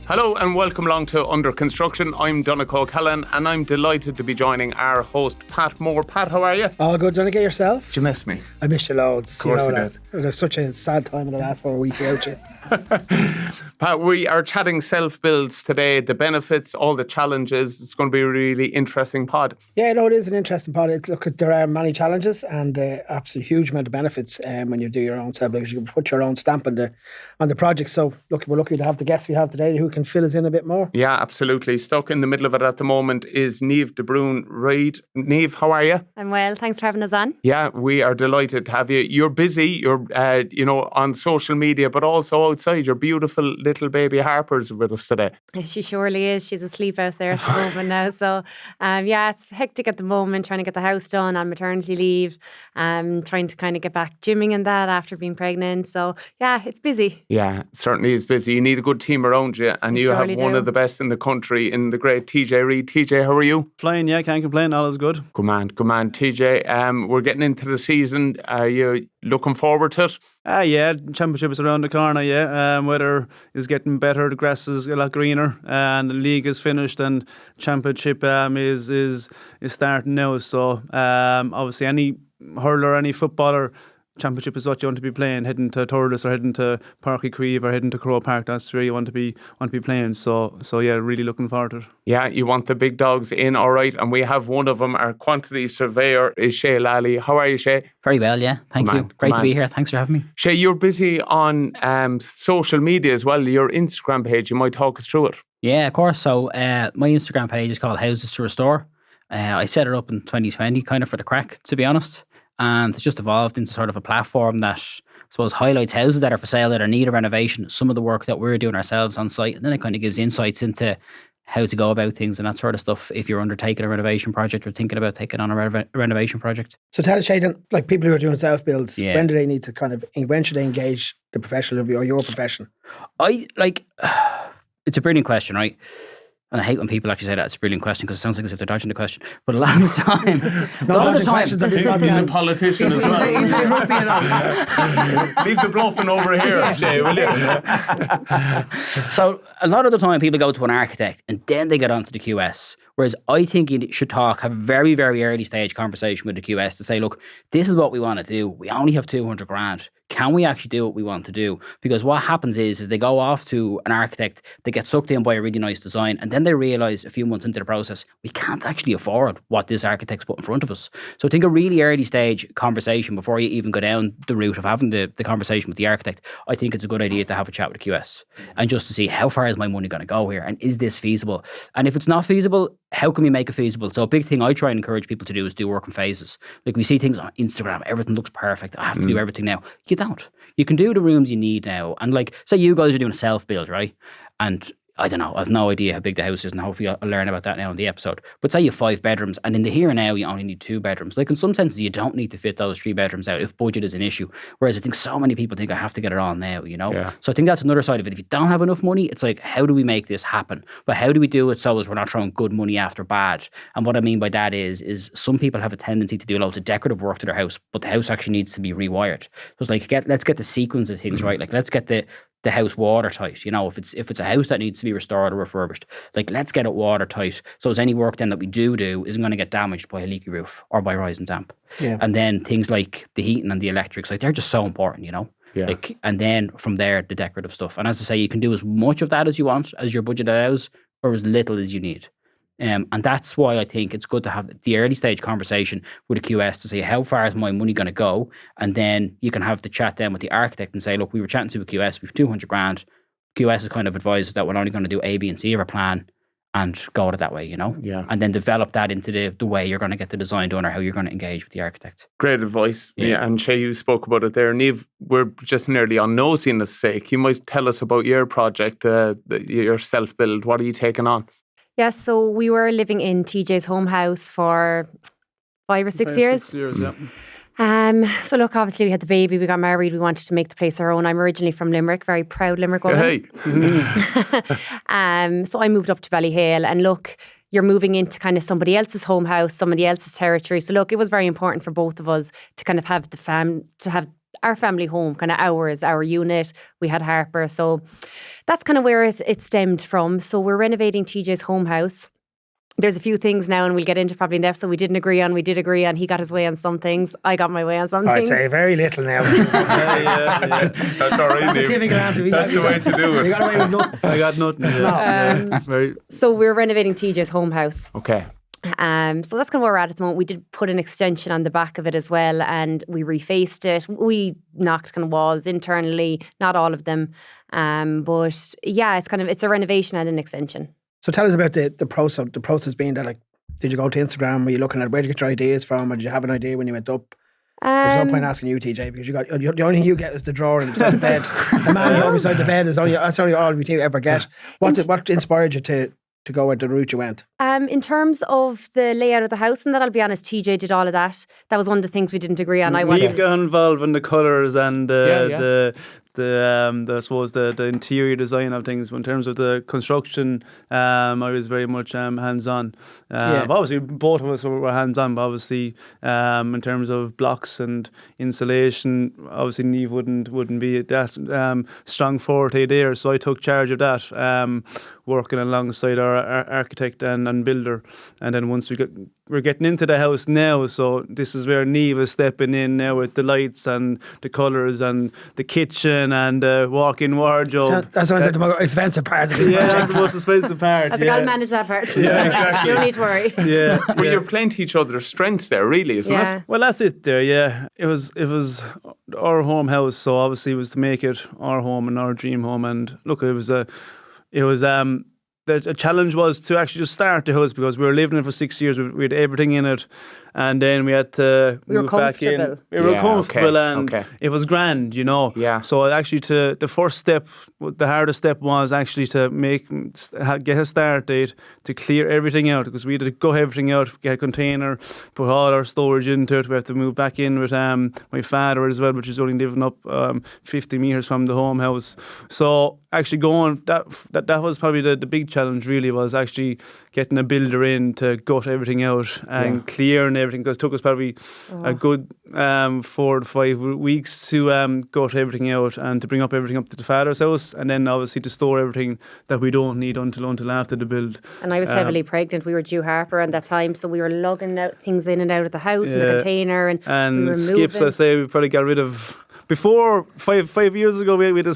Hello and welcome along to Under Construction. I'm Donegal Callan and I'm delighted to be joining our host Pat Moore. Pat, how are you? All good, Donegal, yourself? Did you miss me? I missed you loads. Of course you did. There's such a sad time in the last 4 weeks without you. Pat, we are chatting self-builds today, the benefits, all the challenges. It's going to be a really interesting pod. Yeah, no, it is an interesting pod. There are many challenges and absolutely huge amount of benefits when you do your own self-builds. You can put your own stamp on the project. So we're lucky to have the guests we have today who can fill us in a bit more. Yeah, absolutely. Stuck in the middle of it at the moment is Niamh de Bruyne-Reid. Niamh, how are you? I'm well. Thanks for having us on. Yeah, we are delighted to have you. You're busy. You're, on social media, but also outside. Your beautiful little baby Harper's with us today. She surely is. She's asleep out there at the moment now. So, it's hectic at the moment, trying to get the house done on maternity leave, trying to kind of get back gymming and that after being pregnant. So, yeah, it's busy. Yeah, it certainly is busy. You need a good team around you, and you have one of the best in the country in the great TJ Reid. TJ, how are you? Flying, yeah, can't complain. All is good. Good man, TJ. We're getting into the season. Are you looking forward to it? Yeah, championship is around the corner, yeah. Weather is getting better, the grass is a lot greener, and the league is finished, and championship is starting now. So obviously any hurler, any footballer, championship is what you want to be playing, heading to Thurles or heading to Páirc Uí Chaoimh or heading to Croke Park. That's where you want to be playing. So yeah, really looking forward to it. Yeah, you want the big dogs in, all right. And we have one of them, our quantity surveyor is Shay Lally. How are you, Shay? Very well, yeah. Thank you. Great to be here. Thanks for having me. Shay, you're busy on social media as well. Your Instagram page, you might talk us through it. Yeah, of course. So my Instagram page is called Houses to Restore. I set it up in 2020 kind of for the crack, to be honest. And it's just evolved into sort of a platform that I suppose highlights houses that are for sale that are in need of renovation, some of the work that we're doing ourselves on site, and then it kind of gives insights into how to go about things and that sort of stuff if you're undertaking a renovation project or thinking about taking on a renovation project. So tell us, Shay, like people who are doing self-builds, Yeah. when do they need to when should they engage the professional of your profession? It's a brilliant question, right? And I hate when people actually say that it's a brilliant question because it sounds like as if they're dodging the question. But a lot of the time, He's a politician as well. Leave the bluffing over here, Shay, will you? So a lot of the time people go to an architect and then they get onto the QS. Whereas I think you should have a very, very early stage conversation with the QS to say, look, this is what we want to do. We only have 200 grand. Can we actually do what we want to do? Because what happens is they go off to an architect, they get sucked in by a really nice design, and then they realise a few months into the process, we can't actually afford what this architect's put in front of us. So I think a really early stage conversation before you even go down the route of having the conversation with the architect, I think it's a good idea to have a chat with the QS and just to see how far is my money going to go here and is this feasible? And if it's not feasible, how can we make it feasible? So a big thing I try and encourage people to do is do work in phases. Like we see things on Instagram, everything looks perfect. I have to do everything now. You don't. You can do the rooms you need now. And like, say you guys are doing a self-build, right? And I don't know, I've no idea how big the house is and hopefully I'll learn about that now in the episode. But say you have 5 bedrooms and in the here and now you only need 2 bedrooms. Like in some senses you don't need to fit those 3 bedrooms out if budget is an issue. Whereas I think so many people think I have to get it all now, you know? Yeah. So I think that's another side of it. If you don't have enough money, it's like, how do we make this happen? But how do we do it so as we're not throwing good money after bad? And what I mean by that is some people have a tendency to do loads of decorative work to their house, but the house actually needs to be rewired. So it's like, let's get the sequence of things right. Like let's get the house watertight. You know, if it's a house that needs to be restored or refurbished, like let's get it watertight. So as any work then that we do isn't going to get damaged by a leaky roof or by rising damp. Yeah. And then things like the heating and the electrics, like they're just so important, you know. Yeah. Like, and then from there, the decorative stuff. And as I say, you can do as much of that as you want, as your budget allows, or as little as you need. And that's why I think it's good to have the early stage conversation with a QS to say, how far is my money going to go? And then you can have the chat then with the architect and say, look, we were chatting to a QS, we've 200 grand. QS is kind of advises that we're only going to do A, B, and C of our plan and go at it that way, you know? Yeah. And then develop that into the way you're going to get the design done or how you're going to engage with the architect. Great advice. Yeah. And Shay, you spoke about it there. Niamh, we're just nearly on nosiness sake. You might tell us about your project, your self-build. What are you taking on? Yeah, so we were living in TJ's home house for 5 or 6 years. 6 years, yeah. So look, obviously we had the baby, we got married, we wanted to make the place our own. I'm originally from Limerick, very proud Limerick woman. Hey. So I moved up to Ballyhale, and look, you're moving into kind of somebody else's home house, somebody else's territory. So look, it was very important for both of us to kind of have our family home, kind of our unit. We had Harper, so that's kind of where it stemmed from. So we're renovating TJ's home house. There's a few things now, and we'll get into probably in the episode we didn't agree on. We did agree on. He got his way on some things. I got my way on some I'd things. say very little now. Yeah. That's all right. That's a Niamh. typical answer. That's the way to do You it. got away with nothing. I got nothing. Yeah. Very. So we're renovating TJ's home house. Okay. So that's kind of where we're at the moment. We did put an extension on the back of it as well, and we refaced it. We knocked kind of walls internally, not all of them, but yeah, it's a renovation and an extension. So tell us about the process. The process being that, like, did you go to Instagram? Were you looking at where did you get your ideas from, or did you have an idea when you went up? There's no point asking you, TJ, because the only thing you get is the drawer beside the bed. The man drawer beside the bed that's only all we ever get. What inspired you to go with the route you went? In terms of the layout of the house, and that, I'll be honest, TJ did all of that. That was one of the things we didn't agree on. We've got involved in the colours and I suppose the interior design of things. In terms of the construction, I was very much hands-on. But obviously, both of us were hands-on, but obviously in terms of blocks and insulation, obviously Niamh wouldn't be that strong forte there, so I took charge of that, working alongside our architect and builder. And then once we're getting into the house now, so this is where Niamh is stepping in now with the lights and the colours and the kitchen and the walk-in wardrobe. So that's like the most expensive part of the Yeah, project. that's the most expensive part. I think I'll manage that part. Yeah, exactly. You don't need to worry. Yeah. But you're playing to each other's strengths there, really, isn't it? Well, that's it there, yeah. It was our home house, so obviously it was to make it our home and our dream home. And look, the challenge was to actually just start the house, because we were living in it for 6 years. We had everything in it, and then we had to move back in. We were comfortable, and it was grand, you know. Yeah. So actually, the first step, the hardest step was actually to get a start date to clear everything out, because we had to go everything out, get a container, put all our storage into it. We have to move back in with my father as well, which is only living up 50 metres from the home house. So actually going, that was probably the big challenge, really, was actually getting a builder in to gut everything out and clearing everything, because it took us probably a good 4 to 5 weeks to gut everything out and to bring everything up to the father's house, and then obviously to store everything that we don't need until after the build. And I was heavily pregnant. We were due Harper at that time, so we were lugging out things in and out of the house in the container, and we were skips, moving. I say we probably got rid of. Before, 5 years ago, we had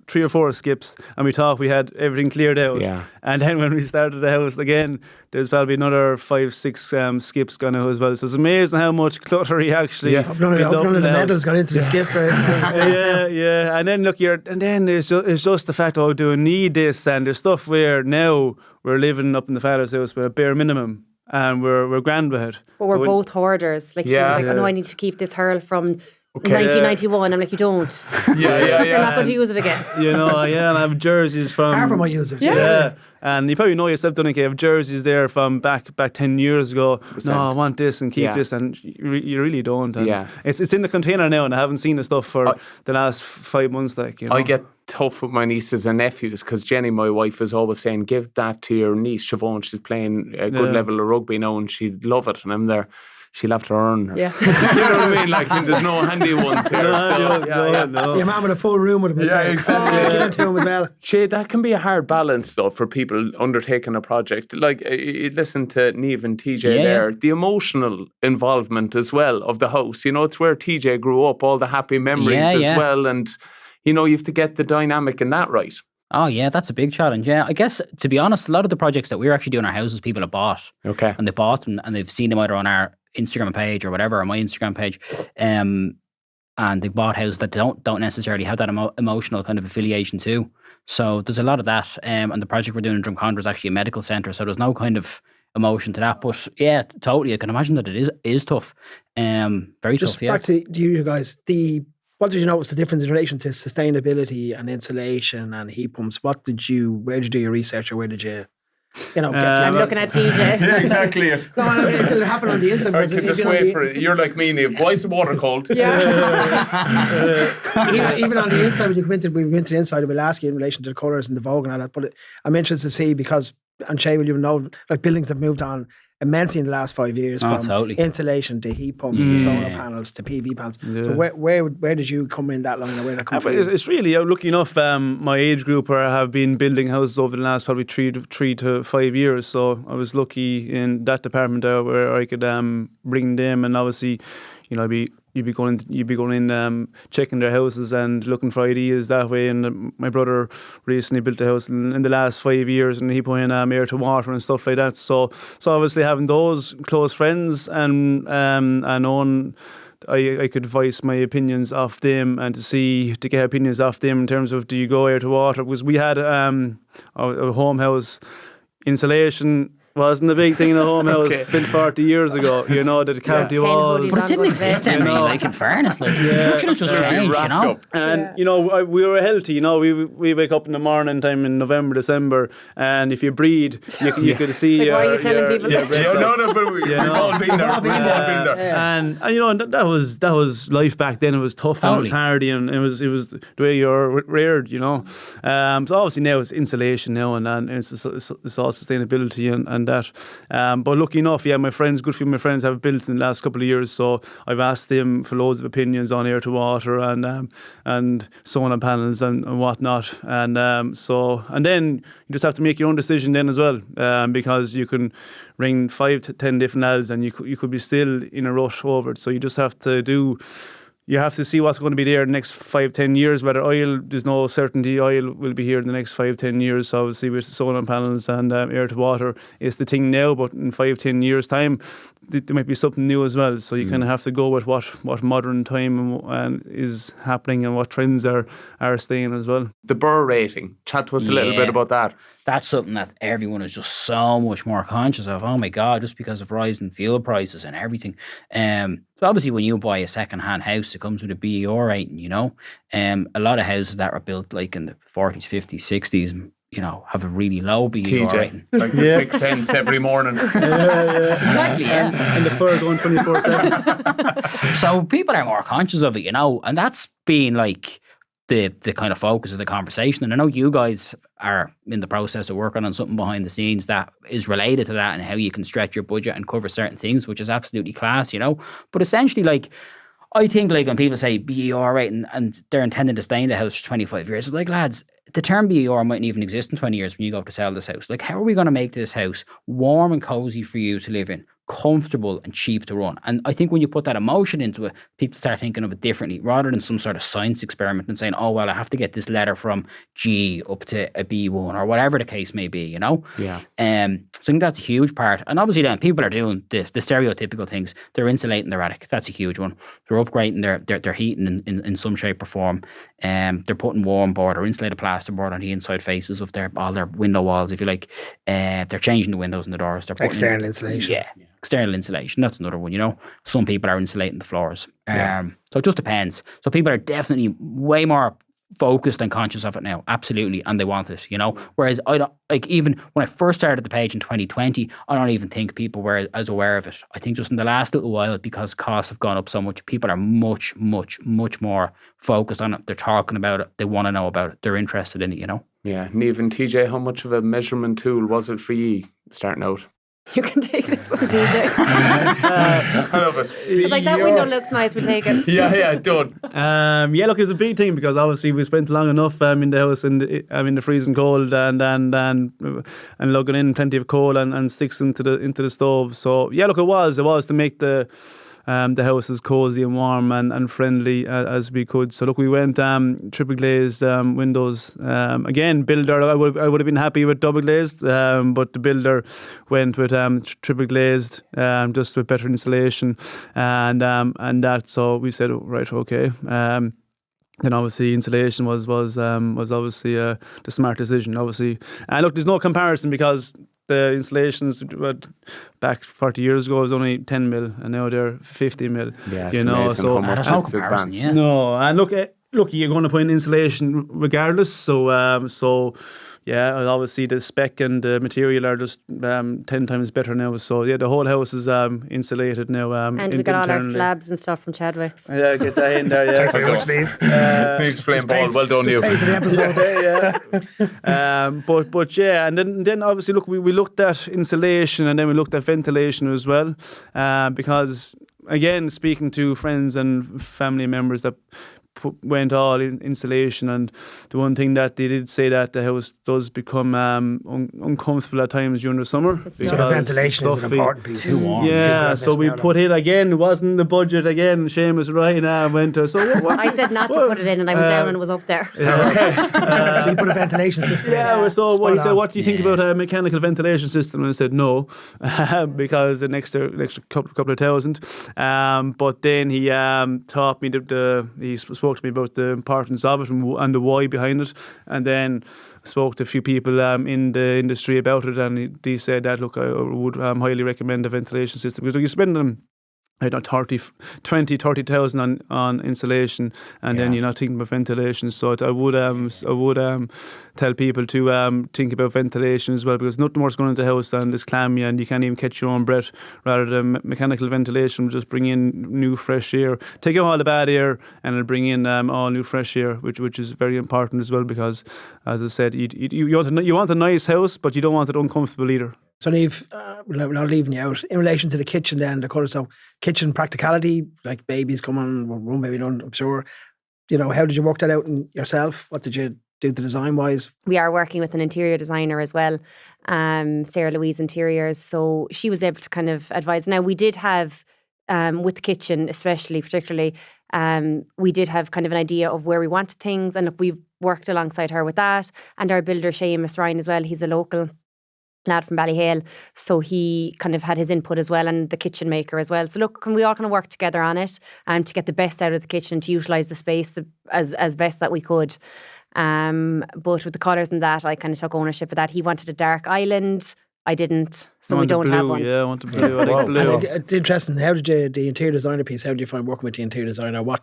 3 or 4 skips, and we thought we had everything cleared out. Yeah. And then when we started the house again, there's probably another 5-6 skips gone out as well. So it's amazing how much clutter he actually built up None of the in house. metals got into the skip. Yeah. And then look, it's just the fact, do I need this? And there's stuff where now we're living up in the father's house with a bare minimum, and we're grand with it. But we're both hoarders. Like, he was like, I need to keep this hurl from 1991. I'm like, you don't. You're not going to use it again. And I have jerseys from Harper might use it. Yeah. And you probably know yourself, don't you? I have jerseys there from back 10 years ago. No, I want this and keep this, and you really don't. And it's in the container now, and I haven't seen the stuff for the last 5 months. I get tough with my nieces and nephews, because Jenny, my wife, is always saying, give that to your niece Siobhan. She's playing a good level of rugby now, and she'd love it. And I'm there. She'll have to earn her. Yeah. You know what I mean? Like, there's no handy ones here. No. Your man with a full room would have been saying, exactly. Give it to him as well. Shay, that can be a hard balance, though, for people undertaking a project. Like, you listen to Niamh and TJ there, the emotional involvement as well of the house. You know, it's where TJ grew up, all the happy memories as well. And, you have to get the dynamic in that right. Oh, yeah, that's a big challenge. Yeah, I guess, to be honest, a lot of the projects that we're actually doing in our houses, people have bought. Okay. And they bought them, and they've seen them either on our Instagram page or whatever, or my Instagram page, and they bought houses that don't necessarily have that emotional kind of affiliation to. So there's a lot of that, and the project we're doing in Drumcondra is actually a medical centre, so there's no kind of emotion to that. But yeah, totally, I can imagine that it is tough, very Just tough. Yeah. Back to you guys, what did you notice the difference in relation to sustainability and insulation and heat pumps? Where did you do your research, or where did you? I'm looking at TJ. Yeah, exactly it. No, it'll happen on the inside. I could just wait for it. You're like me, Niamh. Why is the water cold? Yeah. even on the inside, when we went to the inside, we'll ask you in relation to the colours and the Vogue and all that. But I'm interested to see, because, and Shay, will you know, like, buildings have moved on immensely in the last 5 years, from totally. insulation to heat pumps to solar panels to PV panels. So where did you come in that line, or where did that come from? It's really, lucky enough, my age group have been building houses over the last probably 3 to 5 years. So I was lucky in that department where I could bring them, and obviously, you'd be going in checking their houses and looking for ideas that way. And my brother recently built a house in the last 5 years, and he put in air to water and stuff like that. So obviously having those close friends and on. I could voice my opinions off them and to get opinions off them in terms of, do you go air to water? Because we had a home house, insulation wasn't a big thing in a home house built 40 years ago, the cavity walls. But it didn't exist then, really, in fairness. Construction has just changed, And, we were healthy, we wake up in the morning time in November, December, and if you breathe, you could see... why are you telling people this? But we've all been there. We've all been there. And that was life back then. It was tough and it was hardy, and it was the way you're reared, So obviously now it's insulation now, and it's all sustainability and that. But lucky enough, good few of my friends have built in the last couple of years, so I've asked them for loads of opinions on air to water and solar panels and whatnot, and then you just have to make your own decision then as well, because you can ring 5 to 10 different lads and you could be still in a rush over it. So you just have to you have to see what's going to be there in the next 5-10 years. Whether there's no certainty oil will be here in the next 5-10 years. So obviously with solar panels and air to water is the thing now, but in 5-10 years time there might be something new as well. So you kind of have to go with what modern time and is happening and what trends are staying as well. The Burr rating, chat to us a little bit about that. That's something that everyone is just so much more conscious of. Oh my God, just because of rising fuel prices and everything. So obviously when you buy a second-hand house, it comes with a BER rating, A lot of houses that were built like in the 40s, 50s, 60s, have a really low BER rating. Like the 6 cents every morning. Exactly, And the fur going 24/7. So people are more conscious of it, and that's been like the kind of focus of the conversation. And I know you guys are in the process of working on something behind the scenes that is related to that and how you can stretch your budget and cover certain things, which is absolutely class, But essentially, I think when people say BER rating and they're intending to stay in the house for 25 years, it's like, lads, the term BER mightn't even exist in 20 years when you go to sell this house. How are we going to make this house warm and cozy for you to live in, comfortable and cheap to run? And I think when you put that emotion into it, people start thinking of it differently rather than some sort of science experiment and saying, oh, well, I have to get this letter from G up to a B1 or whatever the case may be, Yeah. So I think that's a huge part. And obviously then people are doing the stereotypical things. They're insulating their attic. That's a huge one. They're upgrading their heating in some shape or form. They're putting warm board or insulated plasterboard on the inside faces of all their window walls, if you like. They're changing the windows and the doors. They're putting external insulation. Yeah. External insulation, that's another one, Some people are insulating the floors. So it just depends. So people are definitely way more focused and conscious of it now, absolutely, and they want it, Whereas I don't, even when I first started the page in 2020, I don't even think people were as aware of it. I think just in the last little while, because costs have gone up so much, people are much, much, much more focused on it. They're talking about it. They want to know about it. They're interested in it, Yeah. Niamh and TJ, how much of a measurement tool was it for you starting out? You can take this one, DJ. I love it. It's like, that window looks nice, we'll take it. Yeah, done. Look, it's a big thing because obviously we spent long enough in the house in the freezing cold and lugging in plenty of coal and sticks into the stove. So look, it was to make the house as cozy and warm and friendly as we could. So look, we went triple glazed windows. Again, builder, I would have been happy with double glazed, but the builder went with triple glazed, just with better insulation and that. So we said, right, okay. Then obviously insulation was obviously the smart decision, obviously. And look, there's no comparison because the installations back 40 years ago was only 10 mil and now they're 50 mil. Yeah, so there's no comparison, No, and look, you're going to put in insulation regardless. So obviously the spec and the material are just 10 times better now. So yeah, the whole house is insulated now. And we got all our internally. slabs and stuff from Chadwick's. Yeah, get that in there. Yeah. Thanks very much, Niamh. Niamh's playing ball. Well done, Just you. pay for the episode. But yeah, and then obviously look, we looked at insulation and then we looked at ventilation as well, because again, speaking to friends and family members that went all in insulation, and the one thing that they did say that the house does become uncomfortable at times during the summer. So the ventilation is an important piece. Too warm. Yeah, so we put in again. It wasn't the budget again. Seamus right now went to. So what I said not to put it in, and I went down and it was up there. So you put a ventilation system in. Yeah, so Spot he said, on. "What do you think about a mechanical ventilation system?" And I said, "No," because an extra couple of thousand. But then he taught me he spoke to me about the importance of it and the why behind it, and then spoke to a few people in the industry about it, and they said that look, I would highly recommend a ventilation system, because you spend them. I don't know, 30,000 on insulation, and then you're not thinking about ventilation. So I would tell people to think about ventilation as well, because nothing more is going into the house than this clammy, and you can't even catch your own breath. Rather than mechanical ventilation, will just bring in new fresh air, take out all the bad air, and it'll bring in all new fresh air, which is very important as well, because as I said, you want a nice house, but you don't want it uncomfortable either. So Niamh, we're not leaving you out. In relation to the kitchen then, the colour, so kitchen practicality, like babies coming, one baby done, I'm sure. How did you work that out in yourself? What did you do the design-wise? We are working with an interior designer as well, Sarah Louise Interiors. So she was able to kind of advise. Now, we did have, with the kitchen especially, particularly, we did have kind of an idea of where we wanted things, and we worked alongside her with that. And our builder, Seamus Ryan as well, he's a local lad from Ballyhale, so he kind of had his input as well, and the kitchen maker as well. So look, can we all kind of work together on it to get the best out of the kitchen, to utilise the space as best that we could. But with the colours and that, I kind of took ownership of that. He wanted a dark island. I didn't, so we don't have one. Yeah, I want the blue. I like blue. And it's interesting. How did you, the interior designer piece, how did you find working with the interior designer? What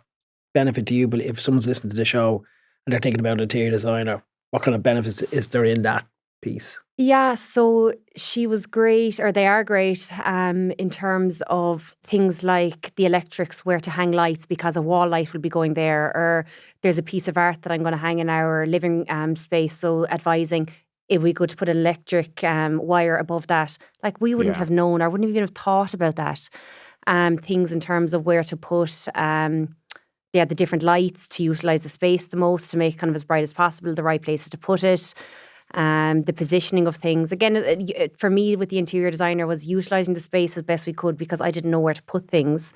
benefit do you believe, if someone's listening to the show and they're thinking about an interior designer, what kind of benefits is there in that piece? Yeah, so she was great, or they are great, in terms of things like the electrics, where to hang lights, because a wall light will be going there, or there's a piece of art that I'm going to hang in our living space. So advising if we could put an electric wire above that, like we wouldn't have known, or wouldn't even have thought about that. Things in terms of where to put the different lights to utilise the space the most, to make kind of as bright as possible, the right places to put it. The positioning of things. Again, for me, with the interior designer, was utilising the space as best we could, because I didn't know where to put things.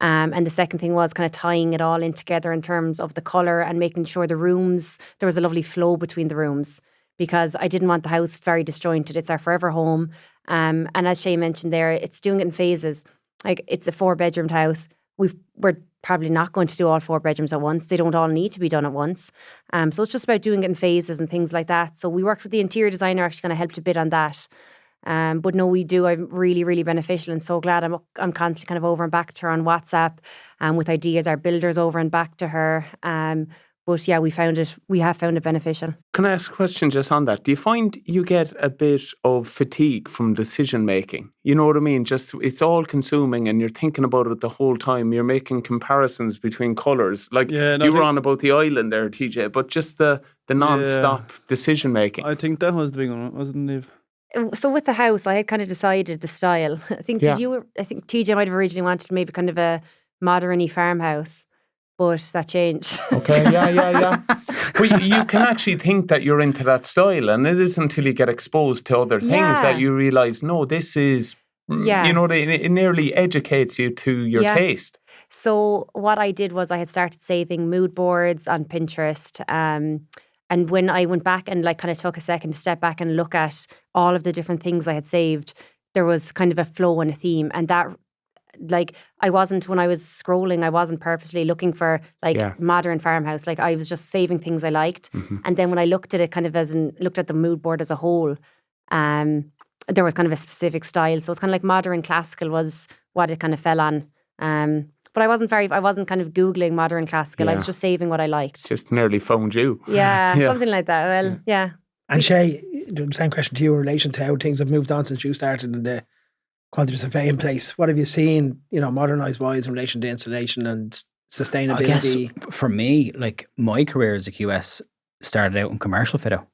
And the second thing was kind of tying it all in together in terms of the colour, and making sure the rooms, there was a lovely flow between the rooms, because I didn't want the house very disjointed. It's our forever home. And as Shay mentioned there, it's doing it in phases. Like, it's a 4-bedroomed house. We're probably not going to do all 4 bedrooms at once. They don't all need to be done at once. So it's just about doing it in phases and things like that. So we worked with the interior designer, actually kind of helped a bit on that. But no, we do. I'm really, really beneficial, and so glad. I'm constantly kind of over and back to her on WhatsApp with ideas. Our builders over and back to her. But yeah, we have found it beneficial. Can I ask a question just on that? Do you find you get a bit of fatigue from decision making? You know what I mean? Just, it's all consuming, and you're thinking about it the whole time. You're making comparisons between colours. Like, you were on about the island there, TJ, but just the non-stop decision making. I think that was the big one, wasn't it? So with the house, I had kind of decided the style. I think TJ might have originally wanted maybe kind of a modern-y farmhouse, but that changed. Okay, yeah. But you can actually think that you're into that style, and it isn't until you get exposed to other things that you realise, no, this is, you know, it nearly educates you to your taste. So what I did was I had started saving mood boards on Pinterest. And when I went back and like kind of took a second to step back and look at all of the different things I had saved, there was kind of a flow and a theme. And that, like, when I was scrolling, I wasn't purposely looking for like modern farmhouse. Like, I was just saving things I liked. Mm-hmm. And then when I looked at it kind of looked at the mood board as a whole, there was kind of a specific style. So it's kind of like modern classical was what it kind of fell on. But I wasn't kind of Googling modern classical. I was just saving what I liked. Just nearly phoned you. Yeah, something like that. Well, yeah. And Shay, the same question to you in relation to how things have moved on since you started in the quantity surveying place. What have you seen, modernised wise in relation to insulation and sustainability? I guess for me, like my career as a QS started out in commercial fit out.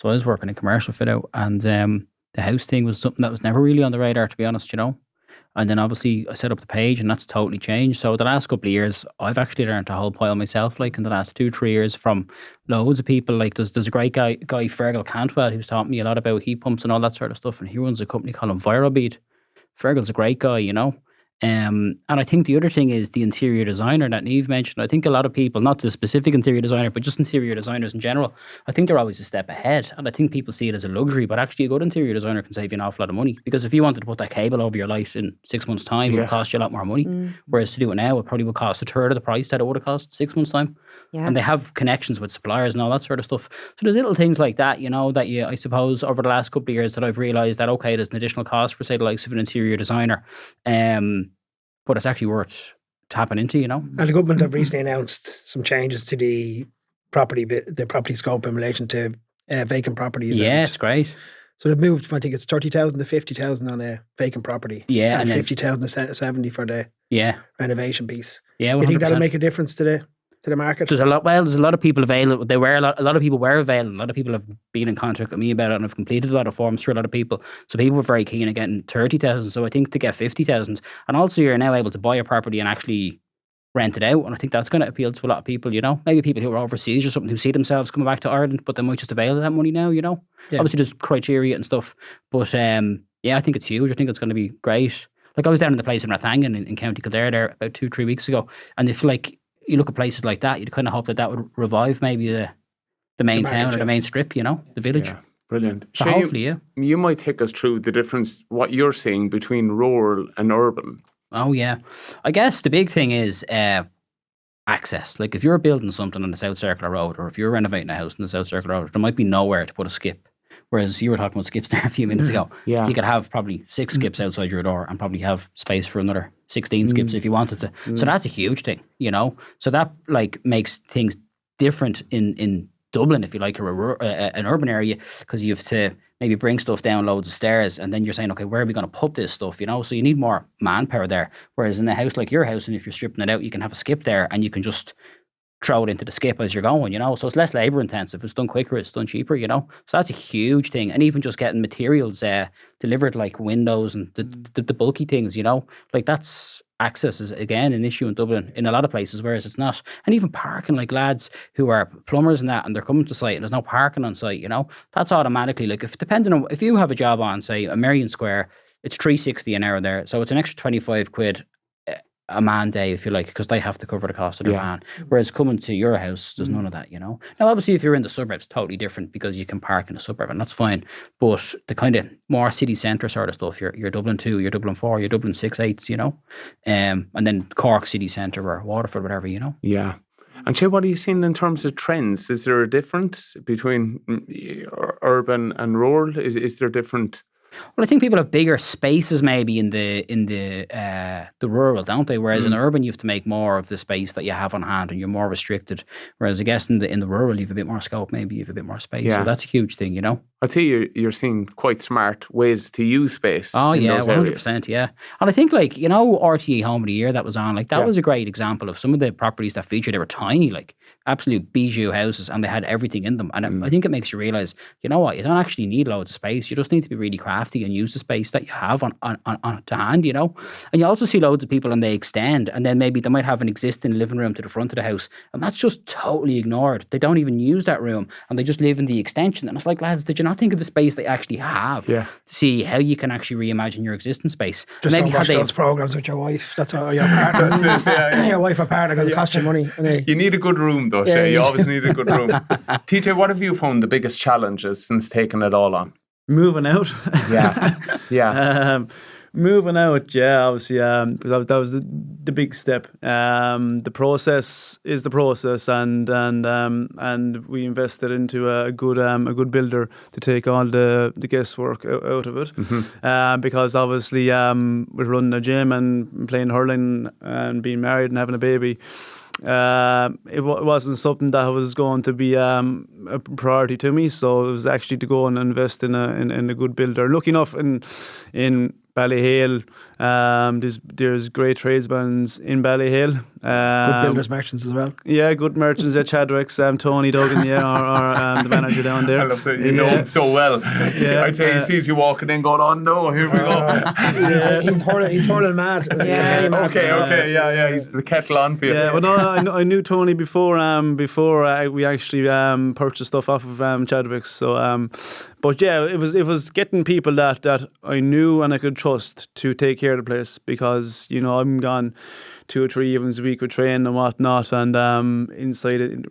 So I was working in commercial fit out, and the house thing was something that was never really on the radar, to be honest, And then obviously I set up the page, and that's totally changed. So the last couple of years, I've actually learned a whole pile myself. Like in the last 2-3 years, from loads of people. Like there's a great guy Fergal Cantwell, who's taught me a lot about heat pumps and all that sort of stuff. And he runs a company called Envirobead. Fergal's a great guy, And I think the other thing is the interior designer that Niamh mentioned. I think a lot of people, not the specific interior designer, but just interior designers in general, I think they're always a step ahead. And I think people see it as a luxury, but actually a good interior designer can save you an awful lot of money. Because if you wanted to put that cable over your light in 6 months' time, it would cost you a lot more money. Whereas to do it now, it probably would cost a third of the price that it would have cost 6 months' time. Yeah. And they have connections with suppliers and all that sort of stuff. So there's little things like that, that I suppose over the last couple of years that I've realised that, okay, there's an additional cost for, say, the likes of an interior designer. But it's actually worth tapping into, And the government have recently announced some changes to the property scope in relation to vacant properties. Yeah, it's great. So they've moved from, I think it's 30,000 to 50,000 on a vacant property. Yeah, and 50,000 to 70 for the renovation piece. Yeah, 100%. You think that'll make a difference to the market? There's a lot of people available. A lot of people were available. A lot of people have been in contact with me about it, and have completed a lot of forms for a lot of people. So people were very keen on getting 30,000. So I think to get 50,000, and also you're now able to buy a property and actually rent it out. And I think that's going to appeal to a lot of people. Maybe people who are overseas or something, who see themselves coming back to Ireland, but they might just avail of that money now. Yeah. Obviously there's criteria and stuff, but I think it's huge. I think it's going to be great. Like I was down in the place in Rathangan in County Kildare there about 2-3 weeks ago, and if you look at places like that, you'd kind of hope that would revive maybe the main town or the main strip, the village. Yeah, brilliant. So hopefully, you might take us through the difference, what you're seeing between rural and urban. Oh, yeah. I guess the big thing is access. Like if you're building something on the South Circular Road, or if you're renovating a house on the South Circular Road, there might be nowhere to put a skip. Whereas you were talking about skips there a few minutes ago. Yeah. You could have probably 6 skips outside your door and probably have space for another 16 skips if you wanted to. So that's a huge thing, So that makes things different in Dublin, if you like, or an urban area, because you have to maybe bring stuff down loads of stairs, and then you're saying, okay, where are we going to put this stuff, So you need more manpower there. Whereas in a house like your house, and if you're stripping it out, you can have a skip there and you can just throw it into the skip as you're going, So it's less labour intensive. It's done quicker, it's done cheaper, So that's a huge thing. And even just getting materials delivered, like windows and the bulky things, Like that's access is again an issue in Dublin in a lot of places, whereas it's not. And even parking, like lads who are plumbers and that, and they're coming to site and there's no parking on site, That's automatically, like if you have a job on, say, a Marion Square, it's $3.60 an hour there. So it's an extra 25 quid a man day, if you like, because they have to cover the cost of their van. Whereas coming to your house, there's none of that, Now, obviously, if you're in the suburbs, totally different because you can park in a suburb, and that's fine. But the kind of more city centre sort of stuff, you're Dublin 2, you're Dublin 4, you're Dublin 6/8, and then Cork city centre or Waterford, whatever, Yeah. And Shay, what are you seeing in terms of trends? Is there a difference between urban and rural? Is there different? Well, I think people have bigger spaces maybe in the rural, don't they? Whereas in urban, you have to make more of the space that you have on hand, and you're more restricted. Whereas I guess in the rural, you have a bit more scope, maybe you have a bit more space. Yeah. So that's a huge thing, I'd say you're seeing quite smart ways to use space. Oh yeah, 100%. Yeah, and I think RTE Home of the Year that was on, that was a great example of some of the properties that featured. They were tiny, absolute bijou houses, and they had everything in them. And I think it makes you realize, you know what, you don't actually need loads of space. You just need to be really crafty and use the space that you have on to hand, And you also see loads of people and they extend, and then maybe they might have an existing living room to the front of the house, and that's just totally ignored. They don't even use that room, and they just live in the extension. And it's like, lads, did you not think of the space they actually have? To see how you can actually reimagine your existing space. Just maybe don't watch those programs with your wife. That's all your partner. That's it, your wife or partner, because it costs you money. You need a good room though, Shay. You always need a good room. TJ, what have you found the biggest challenges since taking it all on? Moving out. Yeah. Moving out, obviously, because that was the big step. The process is the process, and we invested into a good builder to take all the guesswork out of it. Because obviously, with running a gym and playing hurling and being married and having a baby, it wasn't something that was going to be a priority to me. So it was actually to go and invest in a good builder. Lucky enough in Ballyhale, there's great tradesmen in Ballyhale. Good builders, merchants as well. Yeah, good merchants. Chadwick's, Tony Duggan, or the manager down there. I love that you know him so well. I'd say he sees you walking in going, oh no, here we go. He's hurling mad. Okay, yeah, he's the kettle on for you. Yeah, well, no, I knew Tony before we actually purchased stuff off of Chadwick's. So, but yeah, it was getting people that I knew and I could trust to take care of the place, because I'm gone 2 or 3 evenings a week with training and whatnot, and inside it,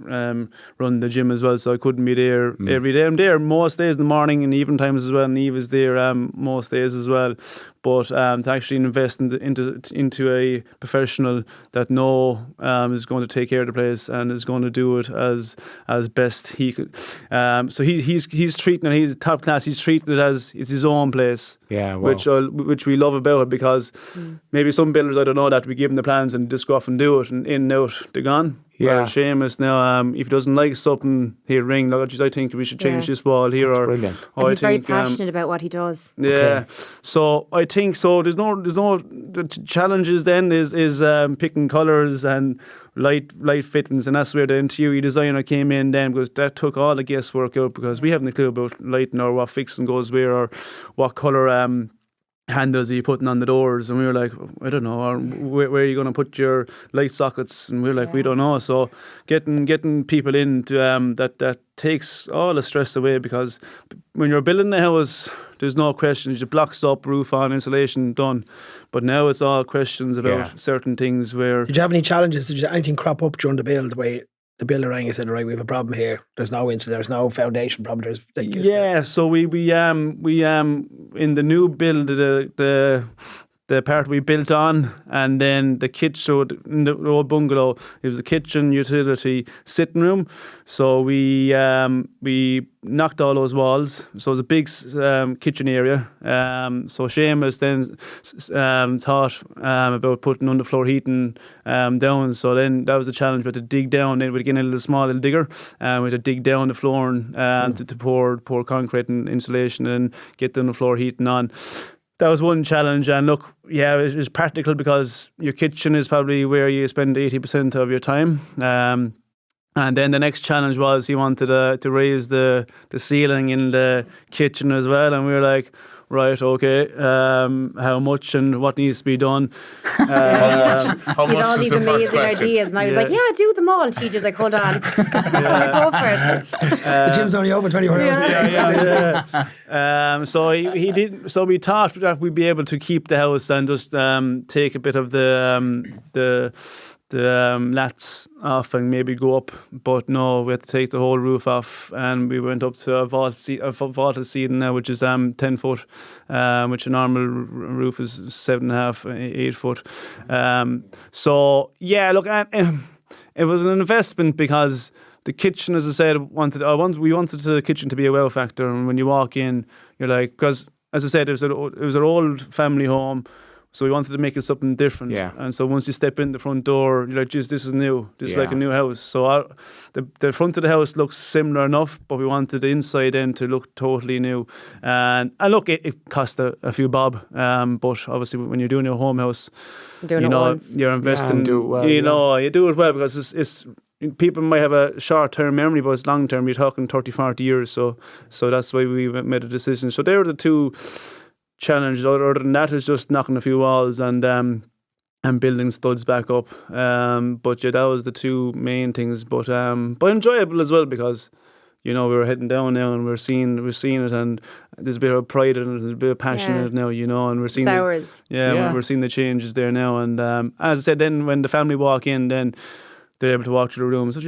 run the gym as well, so I couldn't be there every day. I'm there most days in the morning and evening times as well, and Niamh is there most days as well. But to actually invest into a professional that is going to take care of the place and is going to do it as best he could. So he's treating it. He's top class. He's treating it as it's his own place. Yeah, wow. which we love about it, because maybe some builders, I don't know, that we give them the plans and just go off and do it, and in and out they're gone. Yeah. Seamus now, if he doesn't like something, he'll ring. Like, I think we should change this wall here. That's brilliant. And he's very passionate about what he does. Yeah. Okay. So I think so. There's no. The challenges then is picking colours and light fittings, and that's where the interior designer came in then, because that took all the guesswork out, because we haven't a clue about lighting or what fixing goes where or what colour handles are you putting on the doors, and we were like, I don't know, or where are you going to put your light sockets, and we were like, we don't know. So getting people in to that takes all the stress away, because when you're building a house, there's no questions. You blocks up, roof on, insulation done. But now it's all questions about certain things. Where did you have any challenges? Did anything crop up during the build where the builder rang and said, right, we have a problem here, there's no insulation, there's no foundation problem, so we in the new build, the part we built on, and then the kitchen, so in the old bungalow, it was a kitchen, utility, sitting room. So we knocked all those walls. So it was a big kitchen area. So Seamus then thought about putting underfloor heating down. So then that was the challenge. We had to dig down. Then we'd get a little digger. We had to dig down the floor and to pour concrete and insulation and get the underfloor heating on. That was one challenge, and look, it was practical, because your kitchen is probably where you spend 80% of your time. And then the next challenge was he wanted to raise the ceiling in the kitchen as well, and we were like, right, okay, how much and what needs to be done? How much all is these the first amazing question? ideas, and I was like, do them all. And TJ's like, hold on, go for it. The gym's only open 24 hours. So he did. So we thought that we'd be able to keep the house and just take a bit of the lats off and maybe go up, but no, we had to take the whole roof off, and we went up to a vaulted ceiling now, which is 10 foot, which a normal roof is 7.5, 8 foot. So yeah, look, it was an investment, because the kitchen, as I said, we wanted the kitchen to be a wow factor, and when you walk in, you're like, because as I said, it was an old family home. So we wanted to make it something different. Yeah. And so once you step in the front door, you're like, geez, this is new. This is like a new house. So the front of the house looks similar enough, but we wanted the inside end to look totally new. And look, it cost a few bob. But obviously when you're doing your home house, you're investing. Do it well, you do it well, because it's people might have a short-term memory, but it's long-term. You're talking 30, 40 years. So that's why we made a decision. So they were the two challenge. Other than that, it's just knocking a few walls and building studs back up. But that was the two main things. But enjoyable as well, because we were heading down now and we're seeing it, and there's a bit of pride in it, there's a bit of passion in it now, and we're seeing we're seeing the changes there now. And as I said, then when the family walk in, then they're able to walk through the rooms. So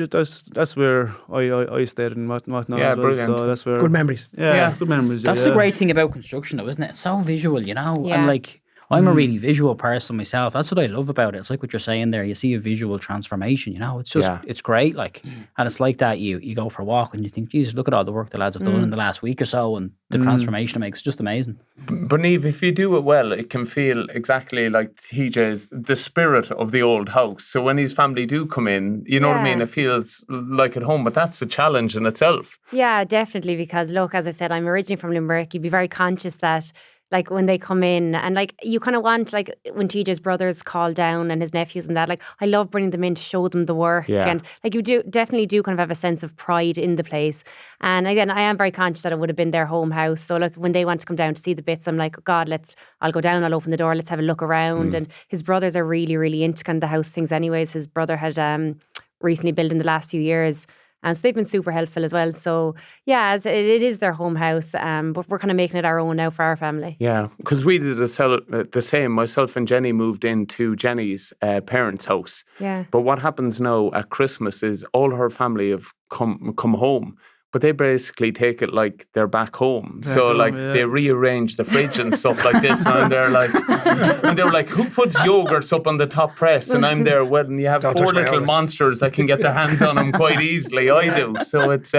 that's where I stayed and whatnot. Yeah, brilliant. So that's where good memories. Yeah, good memories. That's the great thing about construction, though, isn't it? It's so visual, and like, I'm a really visual person myself. That's what I love about it. It's like what you're saying there. You see a visual transformation, It's just, it's great. Like, and it's like that. You go for a walk and you think, Jesus, look at all the work the lads have done in the last week or so, and the transformation it makes. It's just amazing. But Niamh, if you do it well, it can feel exactly like TJ's, the spirit of the old house. So when his family do come in, you know what I mean? It feels like at home, but that's a challenge in itself. Yeah, definitely. Because look, as I said, I'm originally from Limerick. You'd be very conscious that like when they come in and like you kind of want, like when TJ's brothers call down and his nephews and that, like I love bringing them in to show them the work. And like you definitely do kind of have a sense of pride in the place. And again, I am very conscious that it would have been their home house. So like when they want to come down to see the bits, I'm like, God, I'll go down, I'll open the door, let's have a look around. And his brothers are really, really into kind of the house things anyways. His brother had recently built in the last few years. And so they've been super helpful as well. So yeah, it is their home house, but we're kind of making it our own now for our family. Yeah, because we did the same. Myself and Jenny moved into Jenny's parents' house. Yeah. But what happens now at Christmas is all her family have come home. But they basically take it like they're back home. So like they rearrange the fridge and stuff like this. And they're like, who puts yogurts up on the top press? And I'm there when you have four little monsters that can get their hands on them quite easily. I do. So it's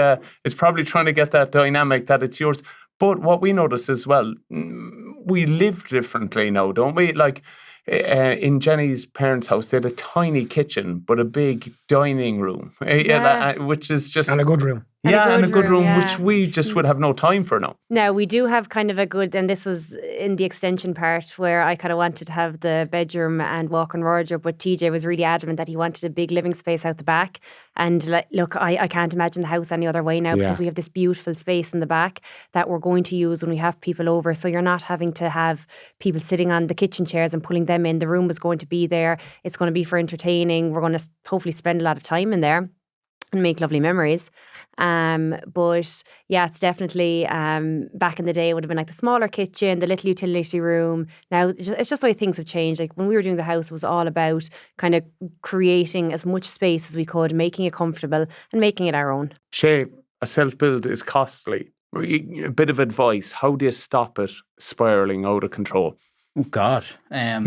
probably trying to get that dynamic that it's yours. But what we notice as well, we live differently now, don't we? Like in Jenny's parents' house, they had a tiny kitchen, but a big dining room, which is just... And a good room. And a good room, which we just would have no time for now. Now, we do have kind of a good, and this was in the extension part where I kind of wanted to have the bedroom and walk-in wardrobe, but TJ was really adamant that he wanted a big living space out the back. And look, I can't imagine the house any other way now because we have this beautiful space in the back that we're going to use when we have people over. So you're not having to have people sitting on the kitchen chairs and pulling them in. The room is going to be there. It's going to be for entertaining. We're going to hopefully spend a lot of time in there and make lovely memories. But yeah, it's definitely back in the day it would have been like the smaller kitchen, the little utility room. Now it's just the way things have changed. Like when we were doing the house, it was all about kind of creating as much space as we could, making it comfortable and making it our own. Shay, a self-build is costly. A bit of advice, how do you stop it spiralling out of control? Oh God. Now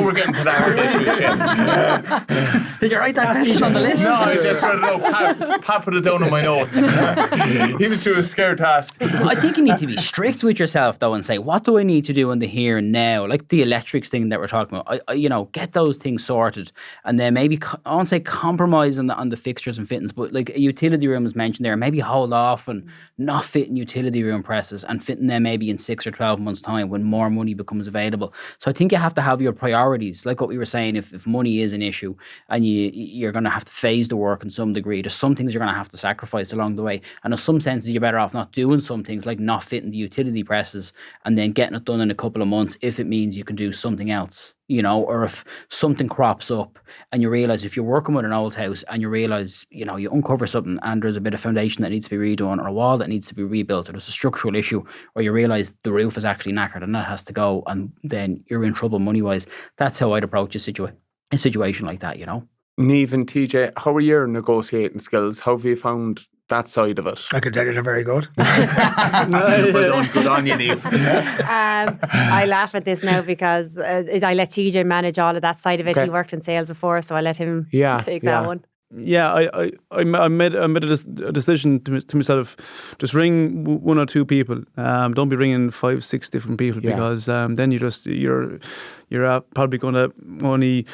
we're getting to that hard issue, Shay. Did you write that question on the list? No, I just read it out. Pat put it down on my notes. He was too scared to ask. I think you need to be strict with yourself though and say, what do I need to do in the here and now? Like the electrics thing that we're talking about. Get those things sorted, and then maybe I won't say compromise on the fixtures and fittings, but like a utility room is mentioned there. Maybe hold off and not fitting utility room presses and fitting them maybe in 6 or 12 months' time when more money becomes available. So I think you have to have your priorities, like what we were saying. If money is an issue and you're going to have to phase the work in some degree, there's some things you're going to have to sacrifice along the way, and in some senses you're better off not doing some things like not fitting the utility presses and then getting it done in a couple of months if it means you can do something else, or if something crops up and you realise if you're working with an old house and you realise you uncover something and there's a bit of foundation that needs to be redone or a wall that needs to be rebuilt or there's a structural issue, or you realise the roof is actually knackered and that has to go, and then you're in trouble money wise. That's how I'd approach a situation like that. Niamh and TJ, how are your negotiating skills? How have you found that side of it? I could tell you they're very good. Well done, good on you, Niamh. I laugh at this now because I let TJ manage all of that side of it. He worked in sales before, so I let him take that one. Yeah, I made a decision to myself, just ring one or two people. Don't be ringing 5-6 different people because then you're probably going to only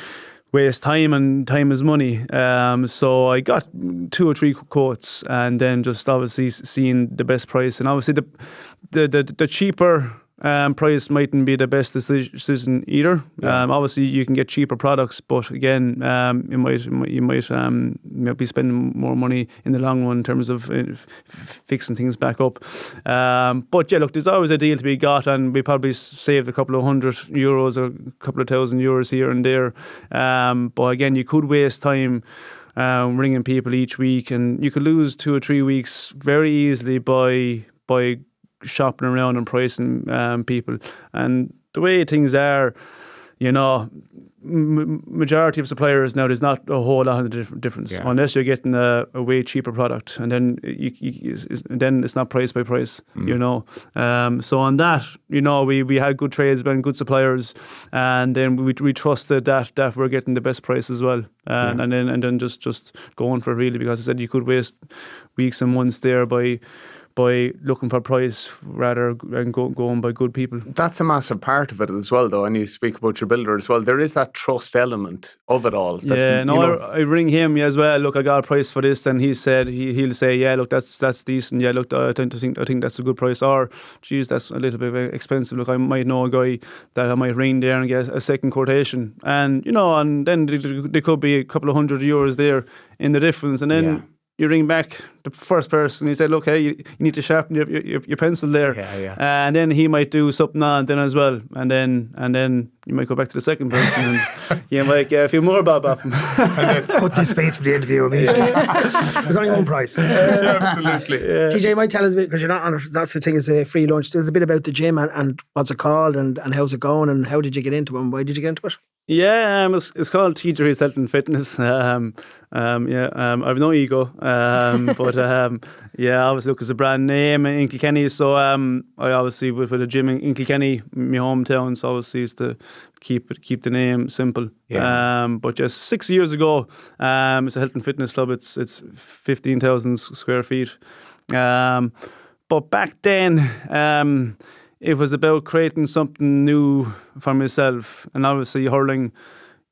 waste time, and time is money. So I got 2 or 3 quotes, and then just obviously seeing the best price, and obviously the cheaper price mightn't be the best decision either. Obviously, you can get cheaper products, but again, you might be spending more money in the long run in terms of fixing things back up. But yeah, look, there's always a deal to be got, and we probably saved a couple of €100 or a couple of €1,000 here and there. But again, you could waste time ringing people each week, and you could lose 2 or 3 weeks very easily by shopping around and pricing people. And the way things are, majority of suppliers now, there's not a whole lot of difference unless you're getting a way cheaper product, and then then it's not price by price. So on that, we had good tradesmen, good suppliers, and then we trusted that we're getting the best price as well, and then just going for it really, because I said you could waste weeks and months there by by looking for price rather than going by good people. That's a massive part of it as well, though. And you speak about your builder as well. There is that trust element of it all. That, I ring him as well. Look, I got a price for this, and he said he'll say, yeah, look, that's decent. Yeah, look, I think that's a good price. Or, geez, that's a little bit expensive. Look, I might know a guy that I might ring there and get a second quotation, and and then there could be a couple of €100 there in the difference, and then. You ring back the first person, he said, look, hey, you need to sharpen your pencil there. And then he might do something on then as well. And then you might go back to the second person and you might get a few more bob off him. Cut this space for the interview immediately. There's only one price. Absolutely. TJ, you might tell us a bit, because you're not on that's the thing, is a free lunch. There's a bit about the gym and what's it called and how's it going and how did you get into it and why did you get into it? Yeah, it's called TJ's Health and Fitness. I've no ego, but obviously look, it's a brand name in Kilkenny, so I obviously with a gym in Kilkenny, my hometown, so obviously used to keep the name simple. But just 6 years ago, it's a health and fitness club. It's 15,000 square feet. But back then, it was about creating something new for myself, and obviously hurling,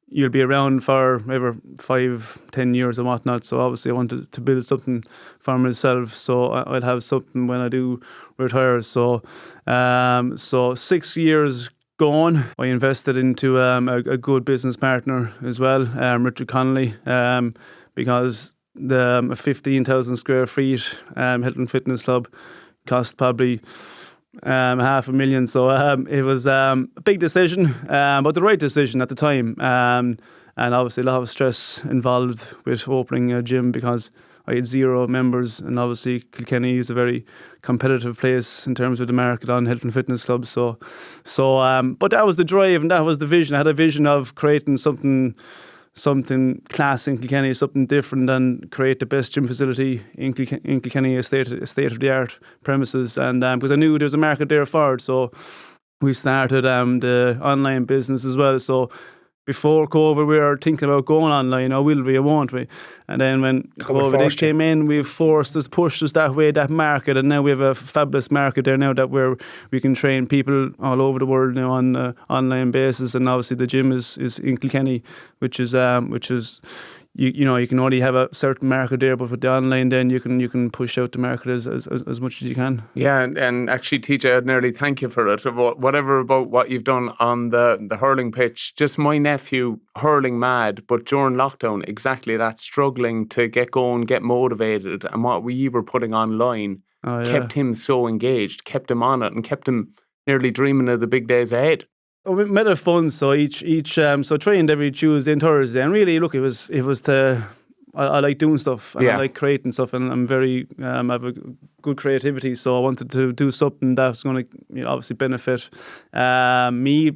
you'll be around for maybe 5-10 years or whatnot. So obviously I wanted to build something for myself, so I'd have something when I do retire. So 6 years gone, I invested into a good business partner as well, Richard Connolly, because the 15,000 square feet health and fitness club cost probably $500,000, so it was a big decision, but the right decision at the time, and obviously a lot of stress involved with opening a gym because I had 0 members, and obviously Kilkenny is a very competitive place in terms of the market on health and fitness clubs. So but that was the drive and that was the vision. I had a vision of creating something class in Kilkenny, something different, and create the best gym facility in Kilkenny, a state-of-the-art premises. And because I knew there was a market there for it, so we started the online business as well. So before COVID, we were thinking about going online, or will we or won't we? And then when COVID came in, we pushed us that way, that market, and now we have a fabulous market there now that we can train people all over the world now on an online basis. And obviously the gym is in Kilkenny, which is you can only have a certain market there, but with the online, then you can push out the market as much as you can. Yeah, and actually, TJ, I'd nearly thank you for it. Whatever about what you've done on the hurling pitch. Just my nephew, hurling mad, but during lockdown, exactly that, struggling to get going, get motivated, and what we were putting online kept him so engaged, kept him on it, and kept him nearly dreaming of the big days ahead. We made it fun, so each so trained every Tuesday and Thursday, and really look, it was to I like doing stuff and I like creating stuff, and I'm very I have a good creativity, so I wanted to do something that's going to obviously benefit me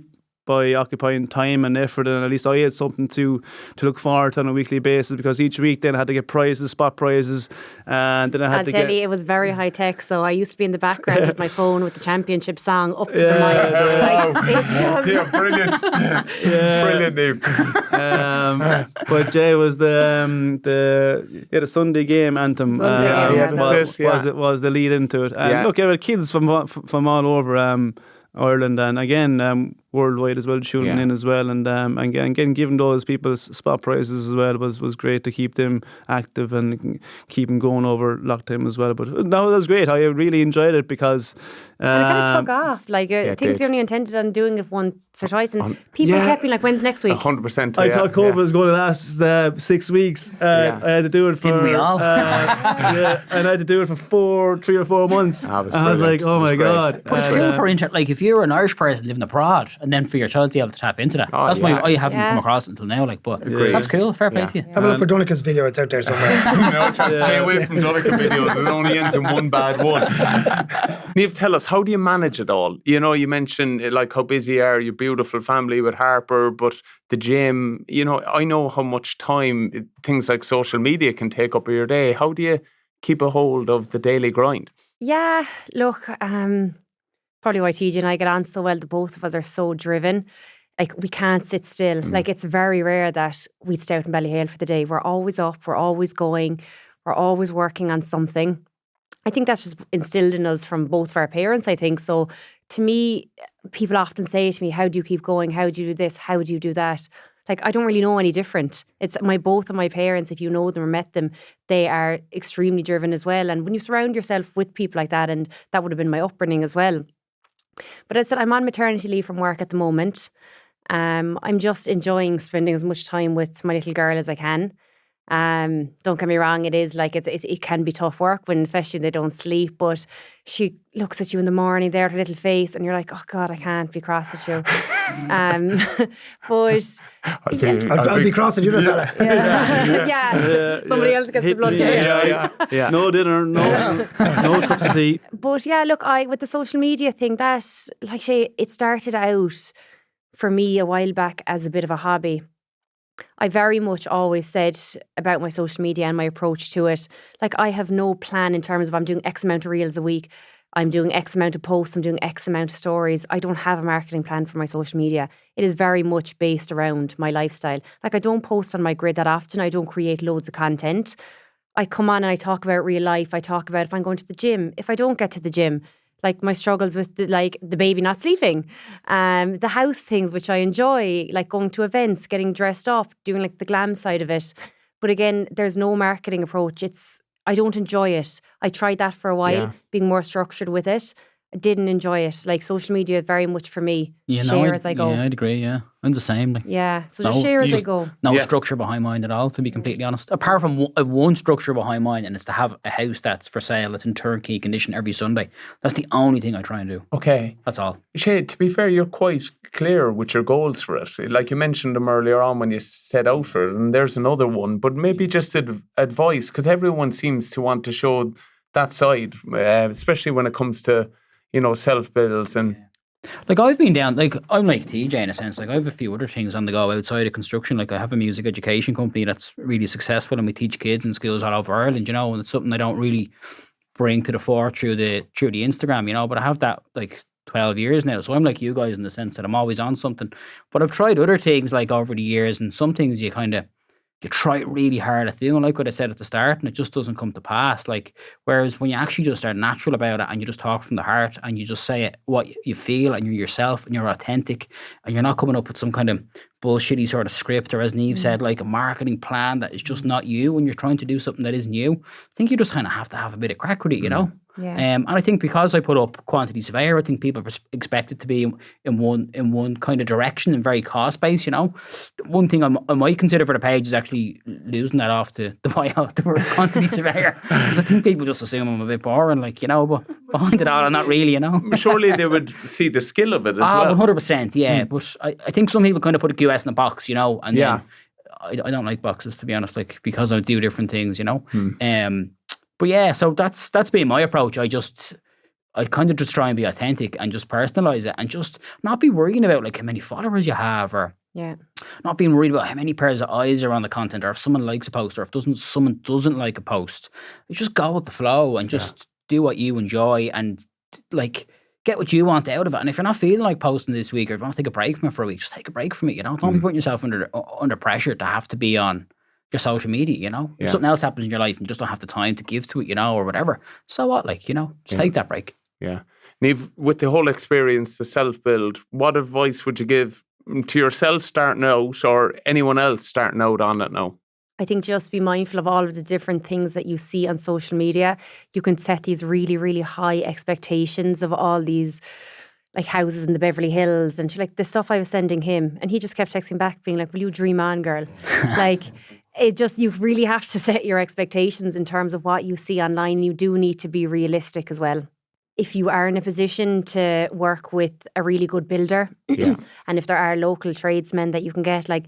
by occupying time and effort, and at least I had something to look forward to on a weekly basis, because each week then I had to get prizes, spot prizes, and then I'll tell you, it was very high tech, so I used to be in the background with my phone with the championship song up to the mic. Brilliant. Brilliant, Niamh. But Jay was the Sunday game anthem was the lead into it, and look, there were kids from all over Ireland, and again worldwide as well, tuning in as well, and again giving those people spot prizes as well was great to keep them active and keep them going over lockdown as well. But no, that was great. I really enjoyed it because and it kind of took off. Like I think they only intended on doing it once or twice, and people kept being like, "When's next week?" 100%. I thought COVID was going to last 6 weeks. I had to do it for. Didn't we all? And I had to do it for 3 or 4 months. I was like, "Oh my god!" But it's cool for like if you're an Irish person living abroad, and then for your child to be able to tap into that. That's why I haven't come across it until now. Like, but that's cool. Fair play to you. Have a look for Donica's video. It's out there somewhere. Stay away from Donica videos. It only ends in one bad one. Niamh, tell us, how do you manage it all? You mentioned like how busy you are, your beautiful family with Harper, but the gym. I know how much time things like social media can take up of your day. How do you keep a hold of the daily grind? Yeah, look, probably why TJ and I get on so well. The both of us are so driven. Like, we can't sit still. Like, it's very rare that we'd stay out in Ballyhale for the day. We're always up, we're always going, we're always working on something. I think that's just instilled in us from both of our parents, I think. So to me, people often say to me, how do you keep going? How do you do this? How do you do that? Like, I don't really know any different. It's both of my parents, if you know them or met them, they are extremely driven as well. And when you surround yourself with people like that, and that would have been my upbringing as well. But as I said, I'm on maternity leave from work at the moment. I'm just enjoying spending as much time with my little girl as I can. Don't get me wrong, it is like it can be tough work when especially they don't sleep, but she looks at you in the morning there, her little face, and you're like, oh God, I can't be cross at you. But I'll be cross at you, fella. Somebody else gets the blood Yeah. No dinner, no cups of tea. But yeah, look, with the social media thing, that, like Shay, it started out for me a while back as a bit of a hobby. I very much always said about my social media and my approach to it, like, I have no plan in terms of I'm doing X amount of reels a week, I'm doing X amount of posts, I'm doing X amount of stories. I don't have a marketing plan for my social media. It is very much based around my lifestyle. Like, I don't post on my grid that often. I don't create loads of content. I come on and I talk about real life. I talk about if I'm going to the gym, if I don't get to the gym, like my struggles with the baby not sleeping, the house things which I enjoy, like going to events, getting dressed up, doing like the glam side of it. But again, there's no marketing approach. I don't enjoy it. I tried that for a while, being more structured with it. I didn't enjoy it. Like, social media is very much for me. Share as I go. Yeah, I'd agree, yeah. I'm the same. Like, yeah, so just share as I go. No structure behind mine at all, to be completely honest. Apart from one structure behind mine, and it's to have a house that's for sale, that's in turnkey condition every Sunday. That's the only thing I try and do. Okay. That's all. Shay, to be fair, you're quite clear with your goals for it. Like you mentioned them earlier on when you set out for it, and there's another one. But maybe just advice, because everyone seems to want to show that side, especially when it comes to, self-builds and... Like, I've been down, like, I'm like TJ in a sense. Like, I have a few other things on the go outside of construction. Like, I have a music education company that's really successful, and we teach kids in schools all over Ireland, and it's something I don't really bring to the fore through the Instagram, but I have that like 12 years now. So I'm like you guys in the sense that I'm always on something. But I've tried other things like over the years, and some things you try really hard at doing, like what I said at the start, and it just doesn't come to pass. Like, whereas when you actually just are natural about it and you just talk from the heart and you just say it, what you feel, and you're yourself and you're authentic, and you're not coming up with some kind of bullshitty sort of script, or as Niamh said, like a marketing plan that is just not you, when you're trying to do something that isn't you, I think you just kind of have to have a bit of crack with it, Yeah. And I think because I put up quantity surveyor, I think people expect it to be in one kind of direction and very cost based. One thing I might consider for the page is actually losing that off the word quantity surveyor, because I think people just assume I'm a bit boring, but behind it all, I'm not really. Surely they would see the skill of it as well. 100%, yeah. But I think some people kind of put a QS in a box, and then I don't like boxes, to be honest, like, because I do different things, But yeah, so that's been my approach. I kind of just try and be authentic and just personalize it, and just not be worrying about like how many followers you have, or not being worried about how many pairs of eyes are on the content, or if someone likes a post, or if someone doesn't like a post. You just go with the flow and just do what you enjoy, and like get what you want out of it. And if you're not feeling like posting this week, or if you want to take a break from it for a week, just take a break from it. Don't be putting yourself under pressure to have to be on your social media, If something else happens in your life and you just don't have the time to give to it, or whatever. So what, just take that break. Yeah. Niamh, with the whole experience, the self-build, what advice would you give to yourself starting out, or anyone else starting out on it now? I think just be mindful of all of the different things that you see on social media. You can set these really, really high expectations of all these like houses in the Beverly Hills, and the stuff I was sending him, and he just kept texting back being like, will you dream on, girl? You really have to set your expectations in terms of what you see online. You do need to be realistic as well. If you are in a position to work with a really good builder, and if there are local tradesmen that you can get, like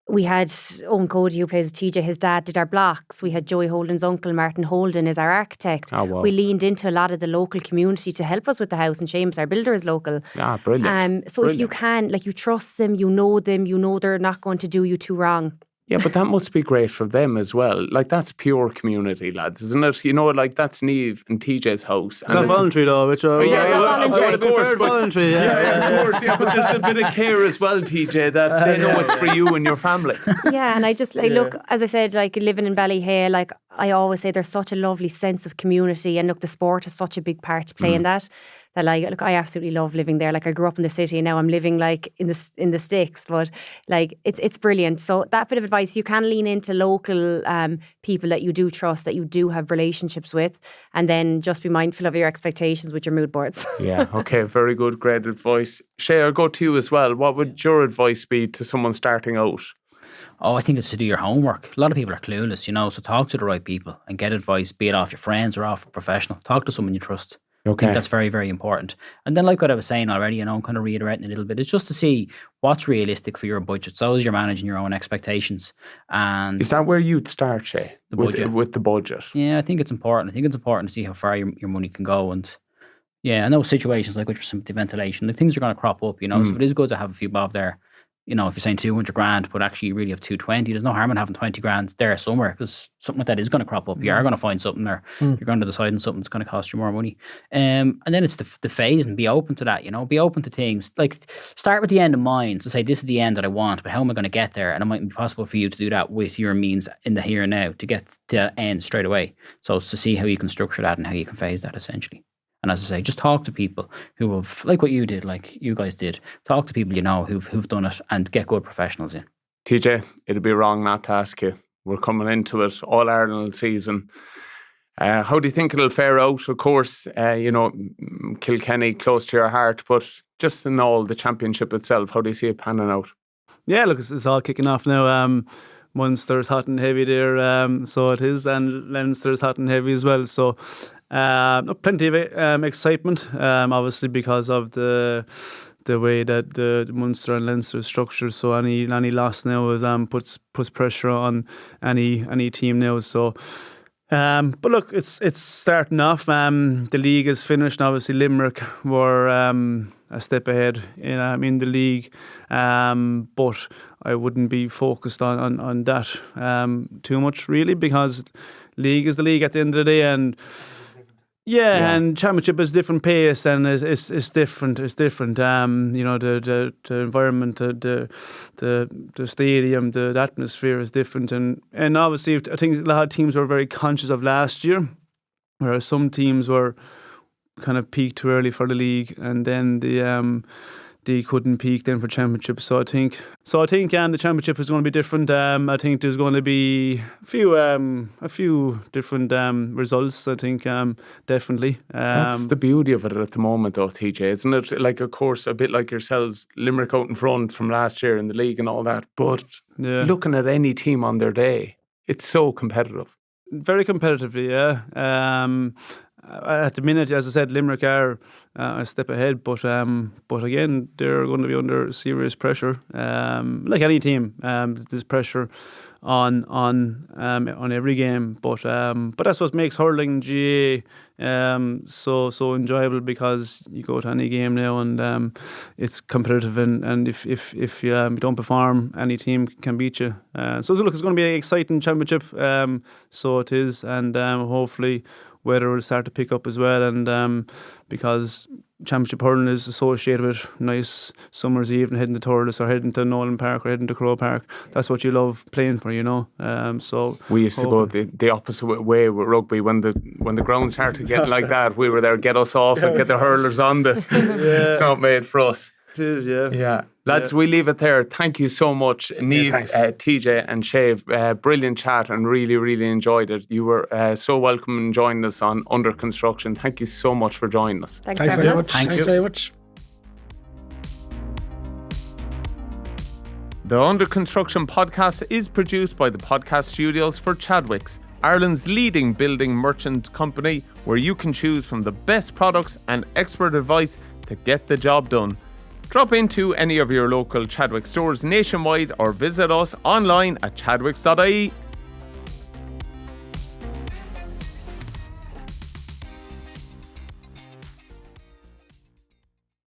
we had Owen Cody, who plays with TJ, his dad did our blocks. We had Joey Holden's uncle, Martin Holden, is our architect. Oh, wow. We leaned into a lot of the local community to help us with the house, and Seamus, our builder, is local. Ah, brilliant. So if you can, you trust them, you know they're not going to do you too wrong. Yeah, but that must be great for them as well. Like, that's pure community, lads, isn't it? You know, like, that's Niamh and TJ's house. It's not voluntary though, which Yeah, it's not voluntary. Of course, but, voluntary. of course, yeah, but there's a bit of care as well, TJ, that they know it's for you and your family. Yeah, and I just look, as I said, like living in Ballyhale, like I always say, there's such a lovely sense of community, and look, the sport has such a big part to play in that. That look, I absolutely love living there. Like, I grew up in the city, and now I'm living like in the sticks. But like, it's brilliant. So that bit of advice, you can lean into local people that you do trust, that you do have relationships with, and then just be mindful of your expectations with your mood boards. Yeah, okay, very good, great advice. Shay, I'll go to you as well. What would your advice be to someone starting out? Oh, I think it's to do your homework. A lot of people are clueless, so talk to the right people and get advice, be it off your friends or off a professional. Talk to someone you trust. I think that's very, very important. And then, like what I was saying already, kind of reiterating a little bit, it's just to see what's realistic for your budget. So as you're managing your own expectations. And is that where you'd start, Shay? With the budget? Yeah, I think it's important. I think it's important to see how far your money can go. And yeah, I know situations like with your ventilation, things are going to crop up, so it is good to have a few bob there. If you're saying 200 grand, but actually you really have 220, there's no harm in having 20 grand there somewhere, because something like that is going to crop up. You are going to find something there. You're going to decide on something that's going to cost you more money. And then it's the phase, and be open to that, be open to things. Like, start with the end in mind. So say, this is the end that I want, but how am I going to get there? And it might be possible for you to do that with your means in the here and now to get to that end straight away. So it's to see how you can structure that and how you can phase that, essentially. And as I say, just talk to people who have, like what you did, like you guys did. Talk to people who've done it, and get good professionals in. TJ, it'd be wrong not to ask you. We're coming into it, All Ireland season. How do you think it'll fare out? Of course, Kilkenny close to your heart, but just in all, the championship itself, how do you see it panning out? Yeah, look, it's all kicking off now. Munster's hot and heavy there, so it is, and Leinster's hot and heavy as well. So plenty of excitement, obviously, because of the way that the Munster and Leinster is structured. So any loss now is puts pressure on any team now. So. But look, it's starting off. The league is finished. Obviously, Limerick were a step ahead in the league, but I wouldn't be focused on that too much, really, because league is the league at the end of the day, and and championship is different pace, and it's different. It's different. The environment, the stadium, the atmosphere is different, and obviously I think a lot of teams were very conscious of last year, whereas some teams were kind of peaked too early for the league, and then they couldn't peak then for championship. So I think the championship is going to be different. I think there's going to be a few different results. I think definitely. That's the beauty of it at the moment, though, TJ, isn't it? Like, of course, a bit like yourselves, Limerick out in front from last year in the league and all that. But looking at any team on their day, it's so competitive. Very competitively, yeah. At the minute, as I said, Limerick are a step ahead, but again, they're going to be under serious pressure. Like any team, there's pressure on every game, but that's what makes hurling GA so enjoyable, because you go to any game now and it's competitive, and if you don't perform, any team can beat you. So look, it's going to be an exciting championship. So it is, and hopefully weather will start to pick up as well, and because championship hurling is associated with nice summer's evening, heading to Thurles or heading to Nolan Park or heading to Crow Park. That's what you love playing for, So we used to go the opposite way with rugby. When the ground started getting like that, we were there, get us off and get the hurlers on this. It's not made for us. It is, yeah. Yeah. Lads, we leave it there. Thank you so much, Niamh, TJ and Shay. Brilliant chat, and really, really enjoyed it. You were so welcome in joining us on Under Construction. Thank you so much for joining us. Thanks very much. Thanks very much. The Under Construction podcast is produced by the Podcast Studios for Chadwicks, Ireland's leading building merchant company, where you can choose from the best products and expert advice to get the job done. Drop into any of your local Chadwicks stores nationwide, or visit us online at chadwicks.ie.